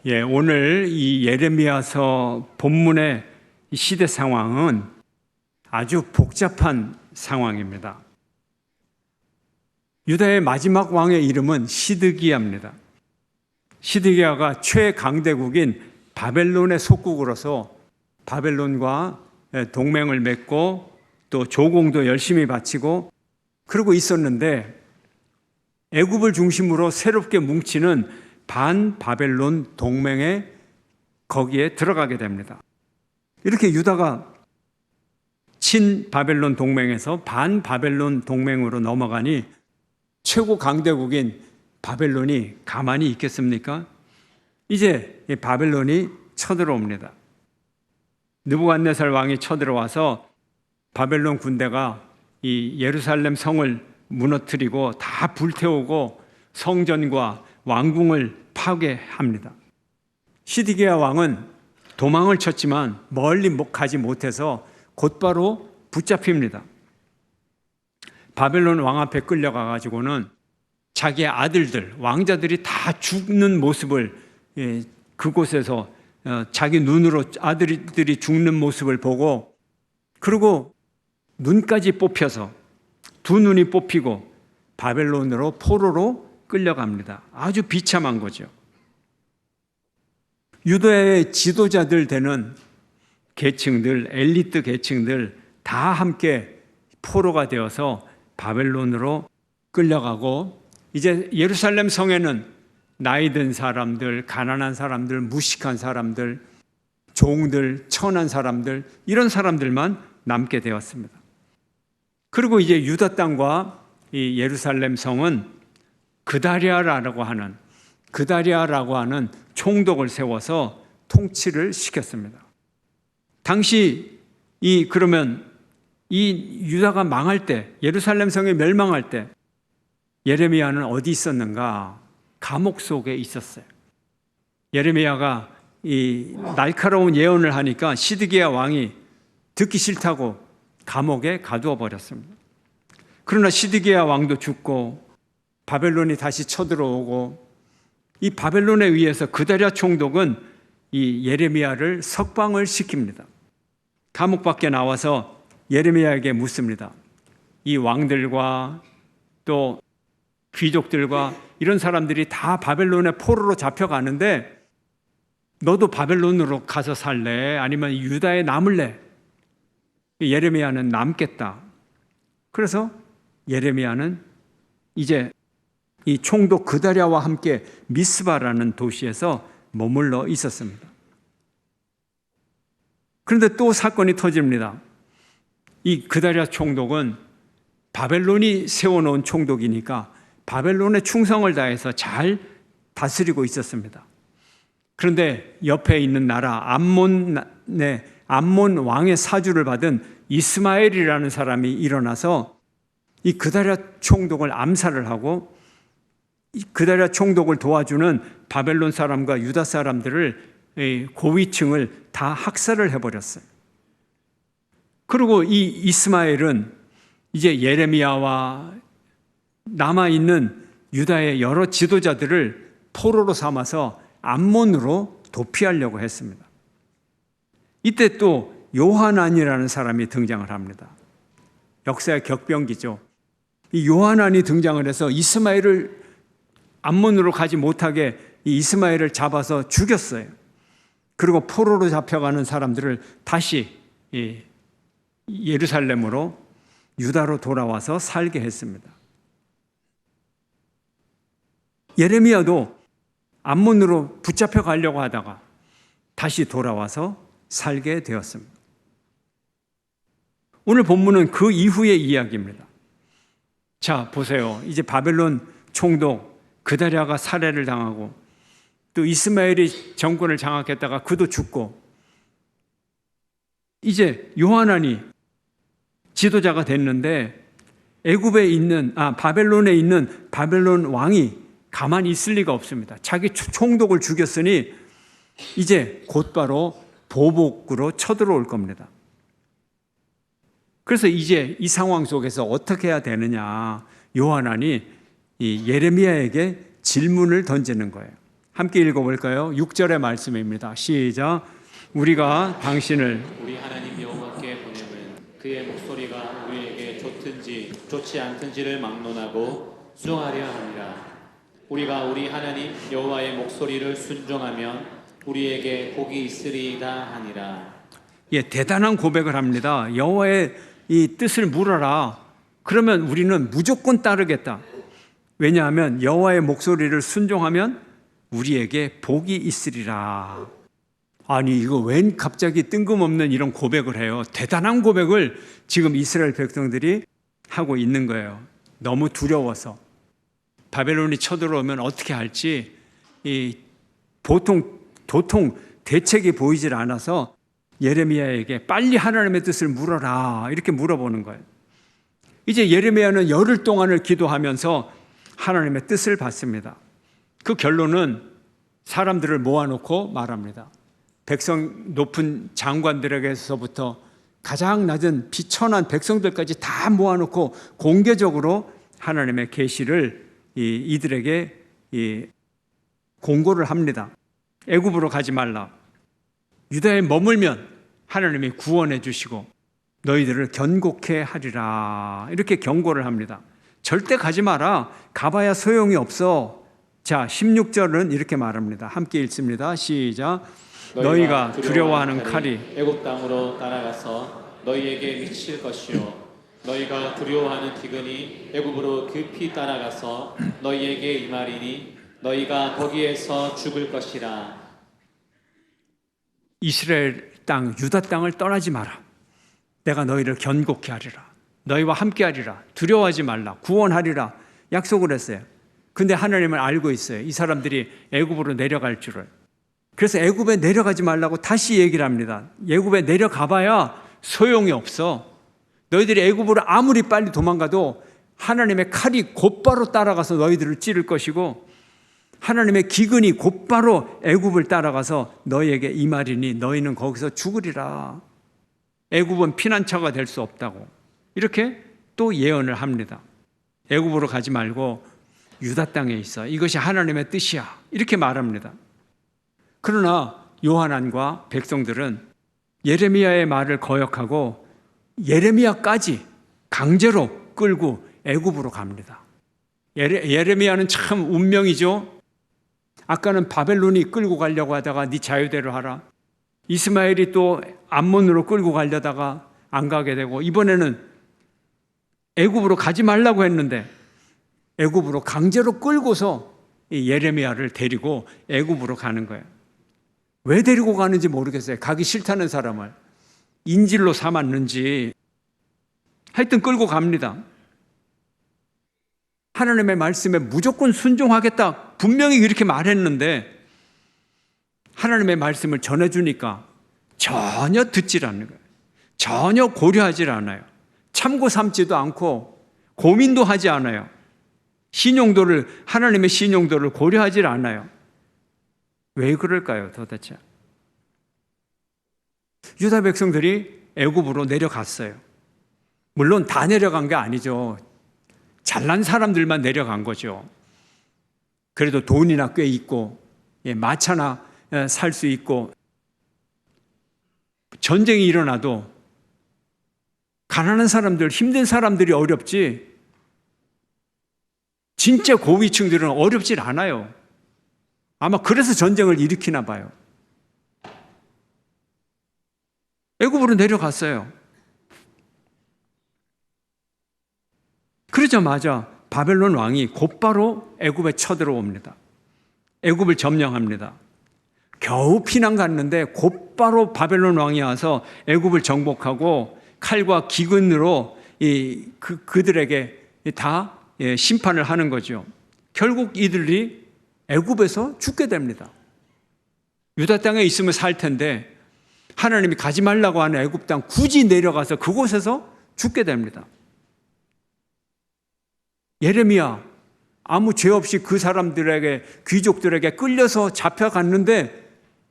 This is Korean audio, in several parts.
오늘 이 예레미야서 본문의 시대 상황은 아주 복잡한 상황입니다. 유다의 마지막 왕의 이름은 시드기야입니다. 시드기야가 최강대국인 바벨론의 속국으로서 바벨론과 동맹을 맺고 또 조공도 열심히 바치고 그러고 있었는데, 애굽을 중심으로 새롭게 뭉치는 반바벨론 동맹에 거기에 들어가게 됩니다. 이렇게 유다가 친바벨론 동맹에서 반바벨론 동맹으로 넘어가니 최고 강대국인 바벨론이 가만히 있겠습니까? 이제 바벨론이 쳐들어옵니다. 느부갓네살 왕이 쳐들어와서 바벨론 군대가 이 예루살렘 성을 무너뜨리고 다 불태우고 성전과 왕궁을 파괴합니다. 시드기야 왕은 도망을 쳤지만 멀리 가지 못해서 곧바로 붙잡힙니다. 바벨론 왕 앞에 끌려가가지고는 자기의 아들들, 왕자들이 다 죽는 모습을 그곳에서 자기 눈으로 아들들이 죽는 모습을 보고, 그리고 눈까지 뽑혀서 두 눈이 뽑히고 바벨론으로 포로로 끌려갑니다. 아주 비참한 거죠. 유다의 지도자들 되는 계층들, 엘리트 계층들 다 함께 포로가 되어서 바벨론으로 끌려가고, 이제 예루살렘 성에는 나이 든 사람들, 가난한 사람들, 무식한 사람들, 종들, 천한 사람들, 이런 사람들만 남게 되었습니다. 그리고 이제 유다 땅과 이 예루살렘 성은 그다리아라고 하는 총독을 세워서 통치를 시켰습니다. 당시 그러면 이 유다가 망할 때, 예루살렘 성이 멸망할 때 예레미야는 어디 있었는가? 감옥 속에 있었어요. 예레미야가 이 날카로운 예언을 하니까 시드기야 왕이 듣기 싫다고 감옥에 가두어 버렸습니다. 그러나 시드기야 왕도 죽고 바벨론이 다시 쳐들어오고, 이 바벨론에 의해서 그다리아 총독은 이 예레미야를 석방을 시킵니다. 감옥 밖에 나와서 예레미야에게 묻습니다. 이 왕들과 또 귀족들과 이런 사람들이 다 바벨론의 포로로 잡혀가는데 너도 바벨론으로 가서 살래? 아니면 유다에 남을래? 예레미야는 남겠다. 그래서 예레미야는 이제 이 총독 그다리아와 함께 미스바라는 도시에서 머물러 있었습니다. 그런데 또 사건이 터집니다. 이 그다리아 총독은 바벨론이 세워놓은 총독이니까 바벨론에 충성을 다해서 잘 다스리고 있었습니다. 그런데 옆에 있는 나라 암몬 왕의 사주를 받은 이스마엘이라는 사람이 일어나서 이 그다리아 총독을 암살을 하고, 이 그다리아 총독을 도와주는 바벨론 사람과 유다 사람들을, 고위층을 다 학살을 해버렸어요. 그리고 이 이스마엘은 이제 예레미야와 남아있는 유다의 여러 지도자들을 포로로 삼아서 암몬으로 도피하려고 했습니다. 이때 또 요하난이라는 사람이 등장을 합니다. 역사의 격변기죠. 이 요하난이 등장을 해서 이스마엘을 암몬으로 가지 못하게 이 이스마엘을 잡아서 죽였어요. 그리고 포로로 잡혀가는 사람들을 다시 예루살렘으로, 유다로 돌아와서 살게 했습니다. 예레미야도 암몬으로 붙잡혀 가려고 하다가 다시 돌아와서 살게 되었습니다. 오늘 본문은 그 이후의 이야기입니다. 자, 보세요. 이제 바벨론 총독 그다리아가 살해를 당하고, 또 이스마엘이 정권을 장악했다가 그도 죽고, 이제 요하난이 지도자가 됐는데 바벨론에 있는 바벨론 왕이 가만히 있을 리가 없습니다. 자기 총독을 죽였으니 이제 곧바로 보복으로 쳐들어올 겁니다. 그래서 이제 이 상황 속에서 어떻게 해야 되느냐, 요하난이 이 예레미야에게 질문을 던지는 거예요. 함께 읽어볼까요? 6절의 말씀입니다. 시작. 우리가 당신을 우리 하나님 여호와께 보내면 그의 목소리가 우리에게 좋든지 좋지 않든지를 막론하고 수용하려 함이라. 우리가 우리 하나님 여호와의 목소리를 순종하면 우리에게 복이 있으리이다 하니라. 예, 대단한 고백을 합니다. 여호와의 이 뜻을 물어라. 그러면 우리는 무조건 따르겠다. 왜냐하면 여호와의 목소리를 순종하면 우리에게 복이 있으리라. 아니, 이거 웬 갑자기 뜬금없는 이런 고백을 해요? 대단한 고백을 지금 이스라엘 백성들이 하고 있는 거예요. 너무 두려워서. 바벨론이 쳐들어오면 어떻게 할지 도통 대책이 보이질 않아서 예레미야에게 빨리 하나님의 뜻을 물어라 이렇게 물어보는 거예요. 이제 예레미야는 열흘 동안을 기도하면서 하나님의 뜻을 받습니다. 그 결론은 사람들을 모아놓고 말합니다. 백성 높은 장관들에게서부터 가장 낮은 비천한 백성들까지 다 모아놓고 공개적으로 하나님의 계시를 이들에게 공고를 합니다. 애굽으로 가지 말라. 유다에 머물면 하나님이 구원해 주시고 너희들을 견고케 하리라. 이렇게 경고를 합니다. 절대 가지 마라. 가봐야 소용이 없어. 자, 16절은 이렇게 말합니다. 함께 읽습니다. 시작. 너희가 두려워하는 칼이 애굽 땅으로 따라가서 너희에게 미칠 것이요 너희가 두려워하는 기근이 애굽으로 급히 따라가서 너희에게 임하리니 너희가 거기에서 죽을 것이라. 이스라엘 땅, 유다 땅을 떠나지 마라. 내가 너희를 견고케 하리라. 너희와 함께 하리라. 두려워하지 말라. 구원하리라. 약속을 했어요. 근데 하나님은 알고 있어요. 이 사람들이 애굽으로 내려갈 줄을. 그래서 애굽에 내려가지 말라고 다시 얘기를 합니다. 애굽에 내려가 봐야 소용이 없어. 너희들이 애굽으로 아무리 빨리 도망가도 하나님의 칼이 곧바로 따라가서 너희들을 찌를 것이고 하나님의 기근이 곧바로 애굽을 따라가서 너희에게 임하리니 너희는 거기서 죽으리라. 애굽은 피난처가 될 수 없다고 이렇게 또 예언을 합니다. 애굽으로 가지 말고 유다 땅에 있어. 이것이 하나님의 뜻이야. 이렇게 말합니다. 그러나 요하난과 백성들은 예레미야의 말을 거역하고 예레미야까지 강제로 끌고 애굽으로 갑니다. 예레미야는 참 운명이죠. 아까는 바벨론이 끌고 가려고 하다가 네 자유대로 하라. 이스마엘이 또 암몬으로 끌고 가려다가 안 가게 되고 이번에는 애굽으로 가지 말라고 했는데 애굽으로 강제로 끌고서 이 예레미야를 데리고 애굽으로 가는 거예요. 왜 데리고 가는지 모르겠어요. 가기 싫다는 사람을 인질로 삼았는지 하여튼 끌고 갑니다. 하나님의 말씀에 무조건 순종하겠다 분명히 이렇게 말했는데 하나님의 말씀을 전해주니까 전혀 듣질 않는 거예요. 전혀 고려하지 않아요. 참고 삼지도 않고 고민도 하지 않아요. 하나님의 신용도를 고려하지 않아요. 왜 그럴까요, 도대체? 유다 백성들이 애굽으로 내려갔어요. 물론 다 내려간 게 아니죠. 잘난 사람들만 내려간 거죠. 그래도 돈이나 꽤 있고 마차나 살 수 있고 전쟁이 일어나도 가난한 사람들, 힘든 사람들이 어렵지 진짜 고위층들은 어렵질 않아요. 아마 그래서 전쟁을 일으키나 봐요. 애굽으로 내려갔어요. 그러자마자 바벨론 왕이 곧바로 애굽에 쳐들어옵니다. 애굽을 점령합니다. 겨우 피난 갔는데 곧바로 바벨론 왕이 와서 애굽을 정복하고 칼과 기근으로 그들에게 다 심판을 하는 거죠. 결국 이들이 애굽에서 죽게 됩니다. 유다 땅에 있으면 살 텐데 하나님이 가지 말라고 하는 애굽 땅 굳이 내려가서 그곳에서 죽게 됩니다. 예레미야 아무 죄 없이 그 사람들에게 귀족들에게 끌려서 잡혀갔는데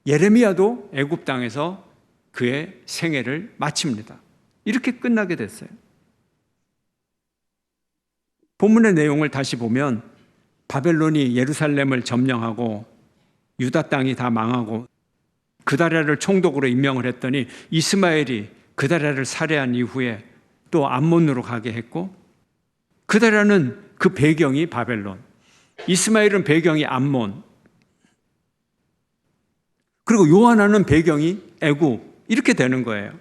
예레미야도 애굽 땅에서 그의 생애를 마칩니다. 이렇게 끝나게 됐어요. 본문의 내용을 다시 보면 바벨론이 예루살렘을 점령하고 유다 땅이 다 망하고 그다랴를 총독으로 임명을 했더니 이스마엘이 그다랴를 살해한 이후에 또 암몬으로 가게 했고, 그다랴는 그 배경이 바벨론, 이스마엘은 배경이 암몬, 그리고 요하나는 배경이 애굽, 이렇게 되는 거예요.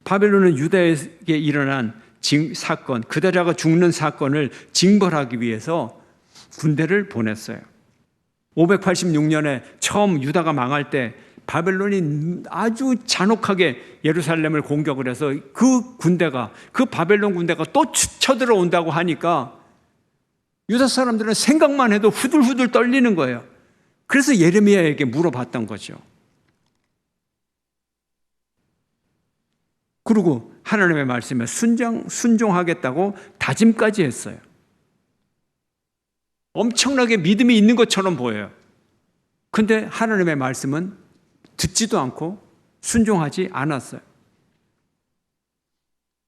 바벨론은 유다에게 일어난 사건, 그다랴가 죽는 사건을 징벌하기 위해서 군대를 보냈어요. 586년에 처음 유다가 망할 때 바벨론이 아주 잔혹하게 예루살렘을 공격을 해서 그 군대가, 그 바벨론 군대가 또 쳐들어온다고 하니까 유다 사람들은 생각만 해도 후들후들 떨리는 거예요. 그래서 예레미야에게 물어봤던 거죠. 그리고 하나님의 말씀에 순종하겠다고 다짐까지 했어요. 엄청나게 믿음이 있는 것처럼 보여요. 근데 하나님의 말씀은 듣지도 않고 순종하지 않았어요.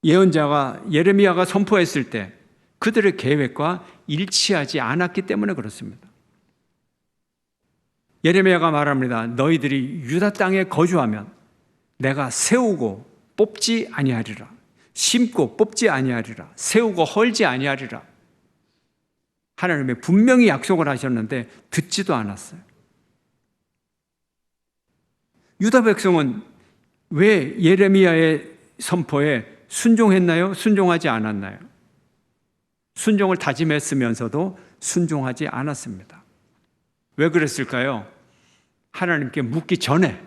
예언자가 예레미야가 선포했을 때 그들의 계획과 일치하지 않았기 때문에 그렇습니다. 예레미야가 말합니다. 너희들이 유다 땅에 거주하면 내가 세우고 뽑지 아니하리라. 심고 뽑지 아니하리라. 세우고 헐지 아니하리라. 하나님이 분명히 약속을 하셨는데 듣지도 않았어요. 유다 백성은 왜 예레미야의 선포에 순종했나요? 순종하지 않았나요? 순종을 다짐했으면서도 순종하지 않았습니다. 왜 그랬을까요? 하나님께 묻기 전에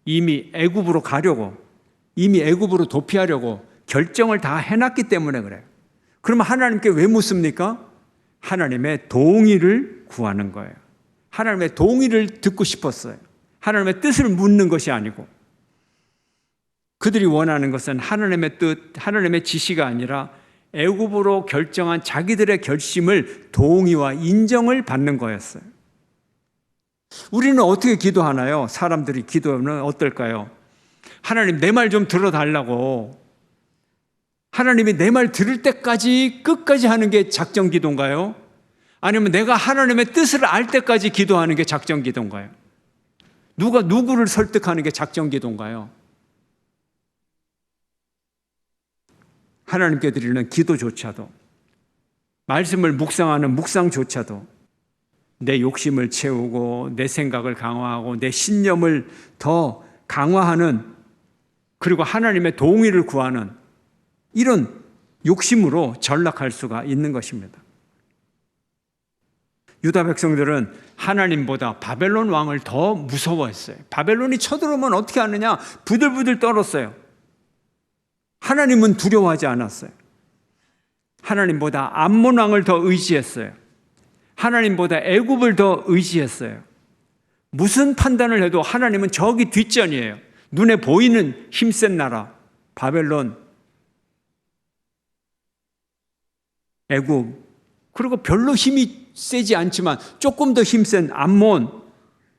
이미 애굽으로 가려고, 이미 애굽으로 도피하려고 결정을 다 해놨기 때문에 그래요. 그러면 하나님께 왜 묻습니까? 하나님의 동의를 구하는 거예요. 하나님의 동의를 듣고 싶었어요. 하나님의 뜻을 묻는 것이 아니고, 그들이 원하는 것은 하나님의 뜻, 하나님의 지시가 아니라 애굽으로 결정한 자기들의 결심을 동의와 인정을 받는 거였어요. 우리는 어떻게 기도하나요? 사람들이 기도하면 어떨까요? 하나님, 내 말 좀 들어달라고. 하나님이 내 말 들을 때까지 끝까지 하는 게 작정 기도인가요? 아니면 내가 하나님의 뜻을 알 때까지 기도하는 게 작정 기도인가요? 누가 누구를 설득하는 게 작정 기도인가요? 하나님께 드리는 기도조차도, 말씀을 묵상하는 묵상조차도 내 욕심을 채우고 내 생각을 강화하고 내 신념을 더 강화하는, 그리고 하나님의 동의를 구하는 이런 욕심으로 전락할 수가 있는 것입니다. 유다 백성들은 하나님보다 바벨론 왕을 더 무서워했어요. 바벨론이 쳐들어오면 어떻게 하느냐? 부들부들 떨었어요. 하나님은 두려워하지 않았어요. 하나님보다 암몬 왕을 더 의지했어요. 하나님보다 애굽을 더 의지했어요. 무슨 판단을 해도 하나님은 저기 뒷전이에요. 눈에 보이는 힘센 나라 바벨론, 애굽, 그리고 별로 힘이 세지 않지만 조금 더 힘센 암몬,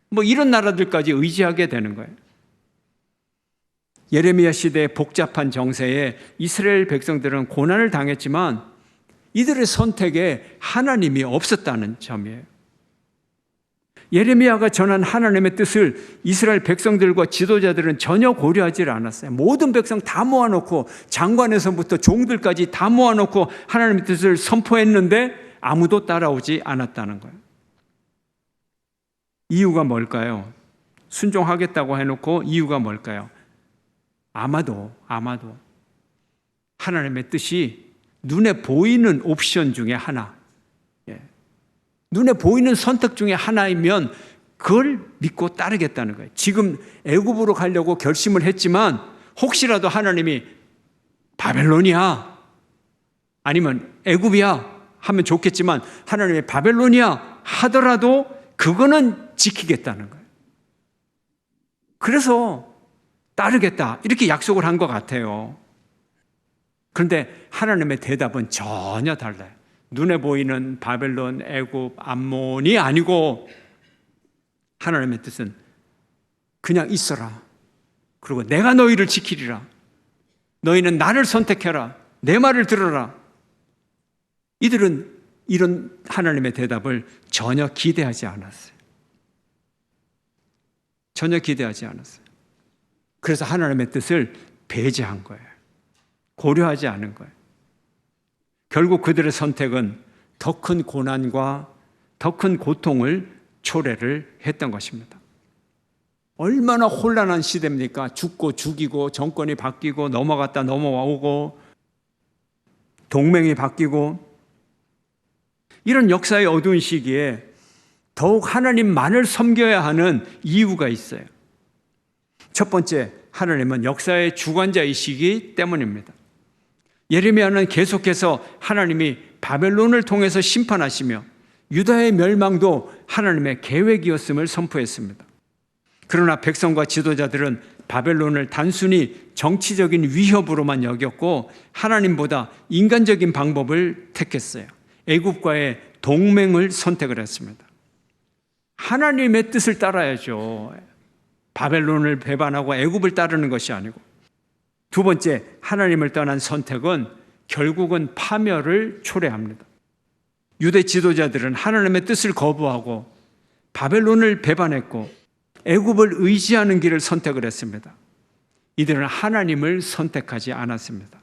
뭐 이런 나라들까지 의지하게 되는 거예요. 예레미야 시대의 복잡한 정세에 이스라엘 백성들은 고난을 당했지만 이들의 선택에 하나님이 없었다는 점이에요. 예레미야가 전한 하나님의 뜻을 이스라엘 백성들과 지도자들은 전혀 고려하지 않았어요. 모든 백성 다 모아놓고, 장관에서부터 종들까지 다 모아놓고 하나님의 뜻을 선포했는데 아무도 따라오지 않았다는 거예요. 이유가 뭘까요? 순종하겠다고 해놓고 이유가 뭘까요? 아마도 하나님의 뜻이 눈에 보이는 옵션 중에 하나, 눈에 보이는 선택 중에 하나이면 그걸 믿고 따르겠다는 거예요. 지금 애굽으로 가려고 결심을 했지만 혹시라도 하나님이 바벨론이야 아니면 애굽이야 하면 좋겠지만 하나님이 바벨론이야 하더라도 그거는 지키겠다는 거예요. 그래서 따르겠다 이렇게 약속을 한 것 같아요. 그런데 하나님의 대답은 전혀 달라요. 눈에 보이는 바벨론, 애굽, 암몬이 아니고 하나님의 뜻은 그냥 있어라. 그리고 내가 너희를 지키리라. 너희는 나를 선택해라. 내 말을 들어라. 이들은 이런 하나님의 대답을 전혀 기대하지 않았어요. 전혀 기대하지 않았어요. 그래서 하나님의 뜻을 배제한 거예요. 고려하지 않은 거예요. 결국 그들의 선택은 더 큰 고난과 더 큰 고통을 초래를 했던 것입니다. 얼마나 혼란한 시대입니까? 죽고 죽이고 정권이 바뀌고 넘어갔다 넘어오고 동맹이 바뀌고 이런 역사의 어두운 시기에 더욱 하나님만을 섬겨야 하는 이유가 있어요. 첫 번째, 하나님은 역사의 주관자이시기 때문입니다. 예레미야는 계속해서 하나님이 바벨론을 통해서 심판하시며 유다의 멸망도 하나님의 계획이었음을 선포했습니다. 그러나 백성과 지도자들은 바벨론을 단순히 정치적인 위협으로만 여겼고 하나님보다 인간적인 방법을 택했어요. 애굽과의 동맹을 선택을 했습니다. 하나님의 뜻을 따라야죠. 바벨론을 배반하고 애굽을 따르는 것이 아니고. 두 번째, 하나님을 떠난 선택은 결국은 파멸을 초래합니다. 유대 지도자들은 하나님의 뜻을 거부하고 바벨론을 배반했고 애굽을 의지하는 길을 선택을 했습니다. 이들은 하나님을 선택하지 않았습니다.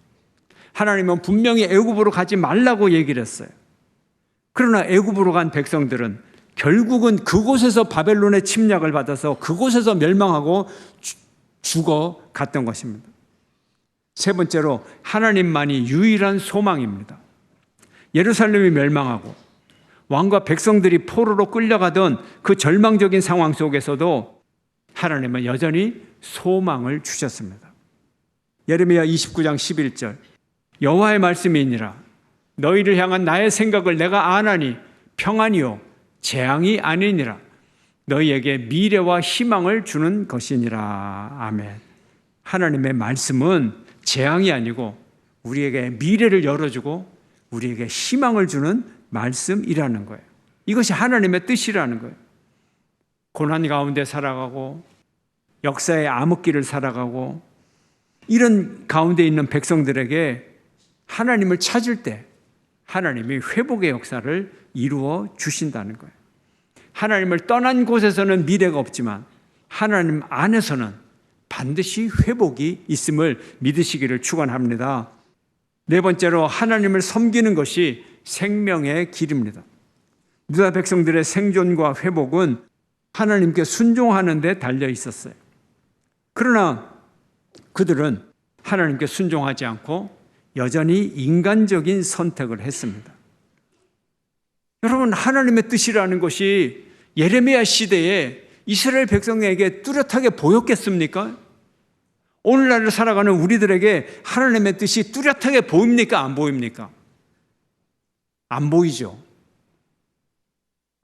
하나님은 분명히 애굽으로 가지 말라고 얘기를 했어요. 그러나 애굽으로 간 백성들은 결국은 그곳에서 바벨론의 침략을 받아서 그곳에서 멸망하고 죽어 갔던 것입니다. 세 번째로, 하나님만이 유일한 소망입니다. 예루살렘이 멸망하고 왕과 백성들이 포로로 끌려가던 그 절망적인 상황 속에서도 하나님은 여전히 소망을 주셨습니다. 예레미야 29장 11절, 여호와의 말씀이니라. 너희를 향한 나의 생각을 내가 아나니 평안이요 재앙이 아니니라. 너희에게 미래와 희망을 주는 것이니라. 아멘. 하나님의 말씀은 재앙이 아니고 우리에게 미래를 열어주고 우리에게 희망을 주는 말씀이라는 거예요. 이것이 하나님의 뜻이라는 거예요. 고난 가운데 살아가고 역사의 암흑기를 살아가고 이런 가운데 있는 백성들에게 하나님을 찾을 때 하나님이 회복의 역사를 이루어 주신다는 거예요. 하나님을 떠난 곳에서는 미래가 없지만 하나님 안에서는 반드시 회복이 있음을 믿으시기를 축원합니다. 네 번째로, 하나님을 섬기는 것이 생명의 길입니다. 유다 백성들의 생존과 회복은 하나님께 순종하는 데 달려 있었어요. 그러나 그들은 하나님께 순종하지 않고 여전히 인간적인 선택을 했습니다. 여러분, 하나님의 뜻이라는 것이 예레미야 시대에 이스라엘 백성에게 뚜렷하게 보였겠습니까? 오늘날을 살아가는 우리들에게 하나님의 뜻이 뚜렷하게 보입니까? 안 보입니까? 안 보이죠.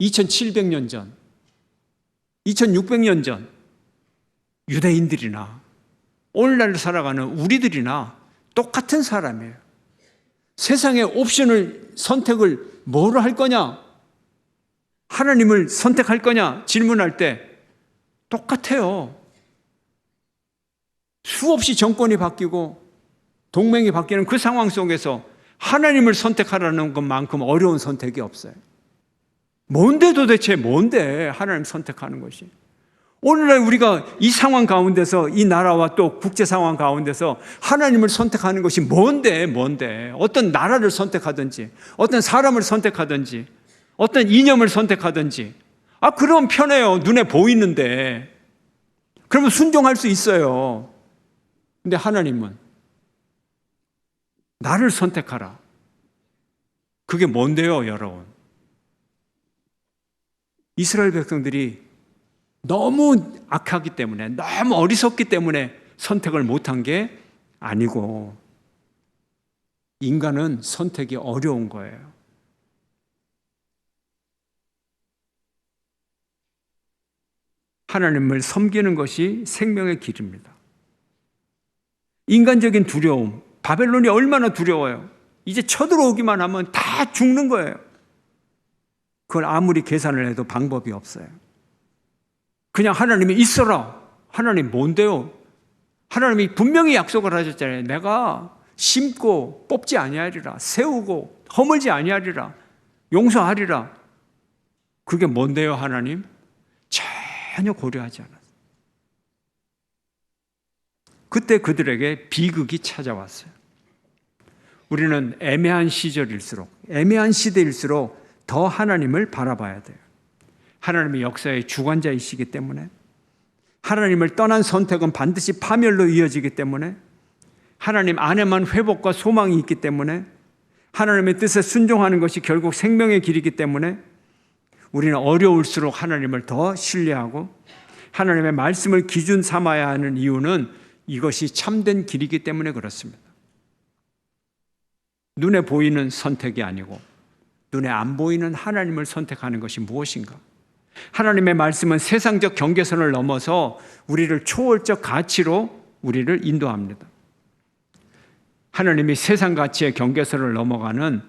2700년 전, 2600년 전 유대인들이나 오늘날 살아가는 우리들이나 똑같은 사람이에요. 세상의 옵션을, 선택을 뭐로 할 거냐? 하나님을 선택할 거냐? 질문할 때 똑같아요. 수없이 정권이 바뀌고 동맹이 바뀌는 그 상황 속에서 하나님을 선택하라는 것만큼 어려운 선택이 없어요. 뭔데 도대체 뭔데 하나님 선택하는 것이? 오늘날 우리가 이 상황 가운데서 이 나라와 또 국제 상황 가운데서 하나님을 선택하는 것이 뭔데? 어떤 나라를 선택하든지 어떤 사람을 선택하든지 어떤 이념을 선택하든지 그럼 편해요. 눈에 보이는데 그러면 순종할 수 있어요. 근데 하나님은 나를 선택하라. 그게 뭔데요, 여러분? 이스라엘 백성들이 너무 악하기 때문에, 너무 어리석기 때문에 선택을 못한 게 아니고 인간은 선택이 어려운 거예요. 하나님을 섬기는 것이 생명의 길입니다. 인간적인 두려움, 바벨론이 얼마나 두려워요. 이제 쳐들어오기만 하면 다 죽는 거예요. 그걸 아무리 계산을 해도 방법이 없어요. 그냥 하나님이 있어라. 하나님 뭔데요? 하나님이 분명히 약속을 하셨잖아요. 내가 심고 뽑지 아니하리라. 세우고 허물지 아니하리라. 용서하리라. 그게 뭔데요, 하나님? 전혀 고려하지 않았어요. 그때 그들에게 비극이 찾아왔어요. 우리는 애매한 시절일수록, 애매한 시대일수록 더 하나님을 바라봐야 돼요. 하나님이 역사의 주관자이시기 때문에, 하나님을 떠난 선택은 반드시 파멸로 이어지기 때문에, 하나님 안에만 회복과 소망이 있기 때문에, 하나님의 뜻에 순종하는 것이 결국 생명의 길이기 때문에 우리는 어려울수록 하나님을 더 신뢰하고 하나님의 말씀을 기준 삼아야 하는 이유는 이것이 참된 길이기 때문에 그렇습니다. 눈에 보이는 선택이 아니고 눈에 안 보이는 하나님을 선택하는 것이 무엇인가? 하나님의 말씀은 세상적 경계선을 넘어서 우리를 초월적 가치로 우리를 인도합니다. 하나님이 세상 가치의 경계선을 넘어가는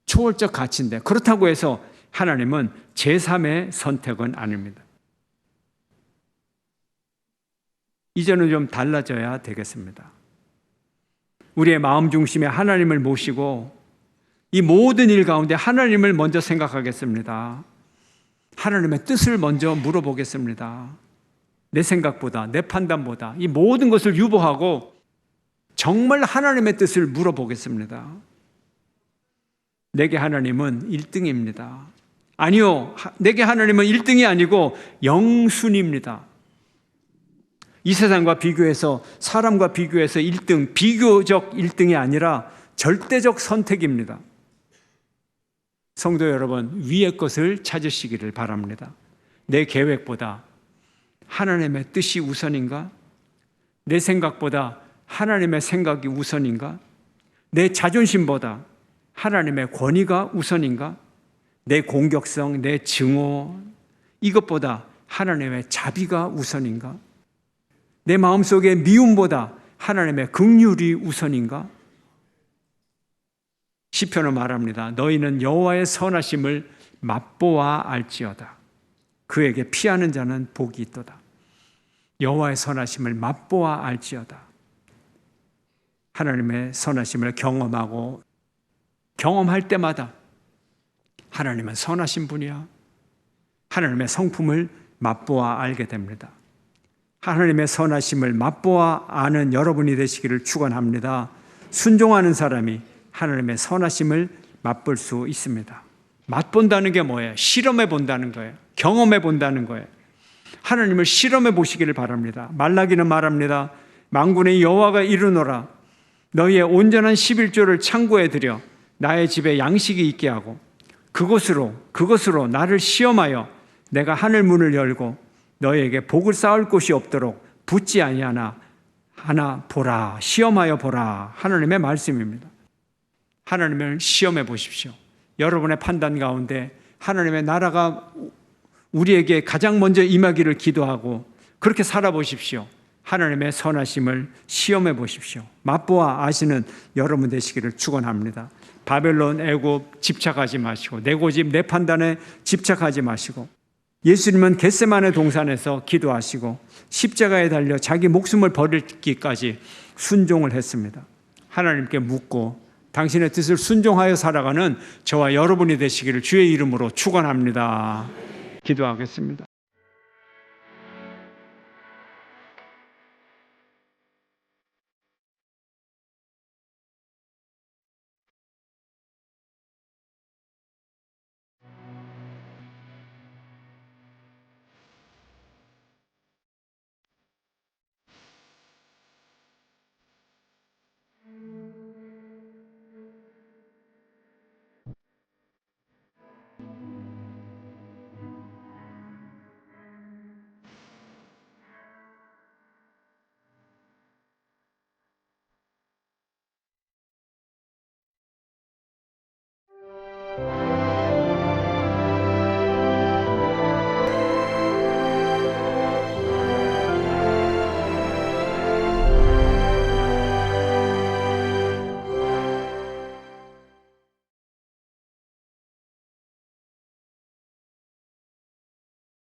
초월적 가치인데, 그렇다고 해서 하나님은 제3의 선택은 아닙니다. 이제는 좀 달라져야 되겠습니다. 우리의 마음 중심에 하나님을 모시고 이 모든 일 가운데 하나님을 먼저 생각하겠습니다. 하나님의 뜻을 먼저 물어보겠습니다. 내 생각보다, 내 판단보다 이 모든 것을 유보하고 정말 하나님의 뜻을 물어보겠습니다. 내게 하나님은 1등입니다. 아니요, 내게 하나님은 1등이 아니고 영순입니다. 이 세상과 비교해서, 사람과 비교해서 1등, 비교적 1등이 아니라 절대적 선택입니다. 성도 여러분, 위의 것을 찾으시기를 바랍니다. 내 계획보다 하나님의 뜻이 우선인가? 내 생각보다 하나님의 생각이 우선인가? 내 자존심보다 하나님의 권위가 우선인가? 내 공격성, 내 증오, 이것보다 하나님의 자비가 우선인가? 내 마음속의 미움보다 하나님의 긍휼이 우선인가? 시편은 말합니다. 너희는 여호와의 선하심을 맛보아 알지어다. 그에게 피하는 자는 복이 있도다. 여호와의 선하심을 맛보아 알지어다. 하나님의 선하심을 경험하고 경험할 때마다 하나님은 선하신 분이야. 하나님의 성품을 맛보아 알게 됩니다. 하나님의 선하심을 맛보아 아는 여러분이 되시기를 축원합니다. 순종하는 사람이 하나님의 선하심을 맛볼 수 있습니다. 맛본다는 게 뭐예요? 실험해 본다는 거예요. 경험해 본다는 거예요. 하나님을 실험해 보시기를 바랍니다. 말라기는 말합니다. 만군의 여호와가 이르노라. 너희의 온전한 11조를 창고에 들여 나의 집에 양식이 있게 하고 그것으로 나를 시험하여 내가 하늘 문을 열고 너희에게 복을 쌓을 곳이 없도록 붙지 아니하나 하나 보라. 시험하여 보라. 하나님의 말씀입니다. 하나님을 시험해 보십시오. 여러분의 판단 가운데 하나님의 나라가 우리에게 가장 먼저 임하기를 기도하고 그렇게 살아보십시오. 하나님의 선하심을 시험해 보십시오. 맛보아 아시는 여러분 되시기를 축원합니다. 바벨론, 애굽 집착하지 마시고 내 고집, 내 판단에 집착하지 마시고 예수님은 겟세마네 동산에서 기도하시고 십자가에 달려 자기 목숨을 버리기까지 순종을 했습니다. 하나님께 묻고 당신의 뜻을 순종하여 살아가는 저와 여러분이 되시기를 주의 이름으로 축원합니다. 기도하겠습니다.